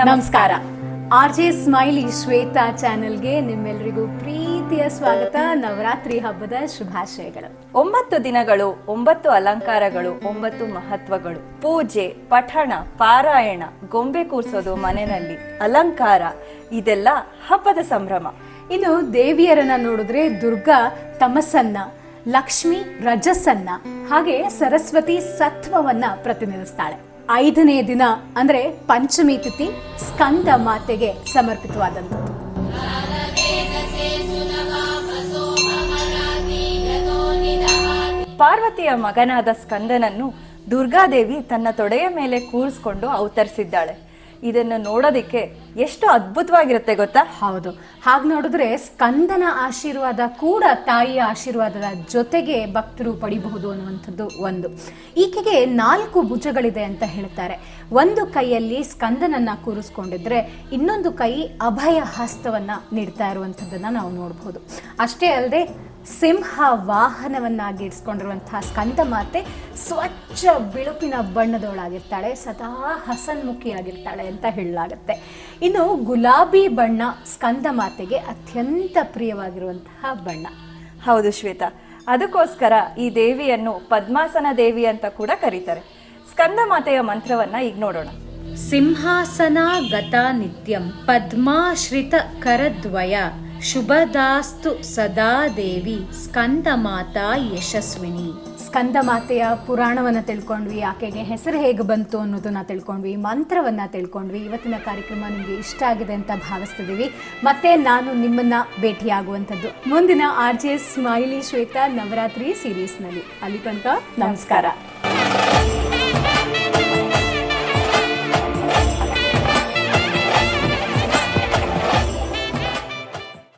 ನಮಸ್ಕಾರ. RJ smiley Shweta ಚಾನೆಲ್ಗೆ ನಿಮ್ಮೆಲ್ಲರಿಗೂ ಪ್ರೀತಿಯ ಸ್ವಾಗತ. ನವರಾತ್ರಿ ಹಬ್ಬದ ಶುಭಾಶಯಗಳು. 9 ದಿನಗಳು, 9 ಅಲಂಕಾರಗಳು, 9 ಮಹತ್ವಗಳು, ಪೂಜೆ, ಪಠಣ, ಪಾರಾಯಣ, ಗೊಂಬೆ ಕೂರ್ಸೋದು, ಮನೆಯಲ್ಲಿ ಅಲಂಕಾರ, ಇದೆಲ್ಲ ಹಬ್ಬದ ಸಂಭ್ರಮ. ಇನ್ನು ದೇವಿಯರನ್ನ ನೋಡಿದ್ರೆ ದುರ್ಗಾ ತಮಸ್ಸನ್ನ, ಲಕ್ಷ್ಮಿ ರಜಸ್ಸನ್ನ, ಹಾಗೆ ಸರಸ್ವತಿ ಸತ್ವವನ್ನ ಪ್ರತಿನಿಧಿಸ್ತಾಳೆ. 5ನೇ ದಿನ ಅಂದ್ರೆ ಪಂಚಮಿ ತಿಥಿ ಸ್ಕಂದ ಮಾತೆಗೆ ಸಮರ್ಪಿತವಾದಂಥದ್ದು. ಪಾರ್ವತಿಯ ಮಗನಾದ ಸ್ಕಂದನನ್ನು ದುರ್ಗಾದೇವಿ ತನ್ನ ತೊಡೆಯ ಮೇಲೆ ಕೂರಿಸ್ಕೊಂಡು ಅವತರಿಸಿದ್ದಾಳೆ. ಇದನ್ನು ನೋಡೋದಿಕ್ಕೆ ಎಷ್ಟು ಅದ್ಭುತವಾಗಿರುತ್ತೆ ಗೊತ್ತಾ? ಹೌದು. ಹಾಗೆ ನೋಡಿದ್ರೆ ಸ್ಕಂದನ ಆಶೀರ್ವಾದ ಕೂಡ ತಾಯಿಯ ಆಶೀರ್ವಾದದ ಜೊತೆಗೆ ಭಕ್ತರು ಪಡಿಬಹುದು ಅನ್ನುವಂಥದ್ದು ಒಂದು. ಈಕೆಗೆ 4 ಭುಜಗಳಿದೆ ಅಂತ ಹೇಳ್ತಾರೆ. ಒಂದು ಕೈಯಲ್ಲಿ ಸ್ಕಂದನನ್ನ ಕೂರಿಸ್ಕೊಂಡಿದ್ರೆ ಇನ್ನೊಂದು ಕೈ ಅಭಯ ಹಸ್ತವನ್ನ ನೀಡ್ತಾ ಇರುವಂಥದ್ದನ್ನ ನಾವು ನೋಡಬಹುದು. ಅಷ್ಟೇ ಅಲ್ಲದೆ ಸಿಂಹ ವಾಹನವನ್ನಾಗಿ ಇಡ್ಸ್ಕೊಂಡಿರುವಂತಹ ಸ್ಕಂದ ಮಾತೆ ಸ್ವಚ್ಛ ಬಿಳುಪಿನ ಬಣ್ಣದೊಳಗಿರ್ತಾಳೆ, ಸದಾ ಹಸನ್ಮುಖಿಯಾಗಿರ್ತಾಳೆ ಅಂತ ಹೇಳಲಾಗುತ್ತೆ. ಇನ್ನು ಗುಲಾಬಿ ಬಣ್ಣ ಸ್ಕಂದ ಮಾತೆಗೆ ಅತ್ಯಂತ ಪ್ರಿಯವಾಗಿರುವಂತಹ ಬಣ್ಣ. ಹೌದು ಶ್ವೇತಾ, ಅದಕ್ಕೋಸ್ಕರ ಈ ದೇವಿಯನ್ನು ಪದ್ಮಾಸನ ದೇವಿ ಅಂತ ಕೂಡ ಕರೀತಾರೆ. ಸ್ಕಂದ ಮಾತೆಯ ಮಂತ್ರವನ್ನ ಈಗ ನೋಡೋಣ. ಸಿಂಹಾಸನ ಗತ ನಿತ್ಯಂ ಪದ್ಮಾಶ್ರಿತ ಕರದ್ವಯ ಶುಭದಾಸ್ತು ಸದಾ ದೇವಿ ಸ್ಕಂದ ಮಾತಾ ಯಶಸ್ವಿನಿ. ಸ್ಕಂದ ಮಾತೆಯ ಪುರಾಣವನ್ನ ತಿಳ್ಕೊಂಡ್ವಿ, ಆಕೆಗೆ ಹೆಸರು ಹೇಗೆ ಬಂತು ಅನ್ನೋದನ್ನ ತಿಳ್ಕೊಂಡ್ವಿ, ಮಂತ್ರವನ್ನ ತಿಳ್ಕೊಂಡ್ವಿ. ಇವತ್ತಿನ ಕಾರ್ಯಕ್ರಮ ನಿಮಗೆ ಇಷ್ಟ ಆಗಿದೆ ಅಂತ ಭಾವಿಸ್ತಿದ್ದೀವಿ. ಮತ್ತೆ ನಾನು ನಿಮ್ಮನ್ನ ಭೇಟಿಯಾಗುವಂಥದ್ದು ಮುಂದಿನ RJ ಸ್ಮೈಲಿ ಶ್ವೇತಾ ನವರಾತ್ರಿ ಸೀರೀಸ್ನಲ್ಲಿ. ಅಲ್ಲಿ ತನಕ ನಮಸ್ಕಾರ.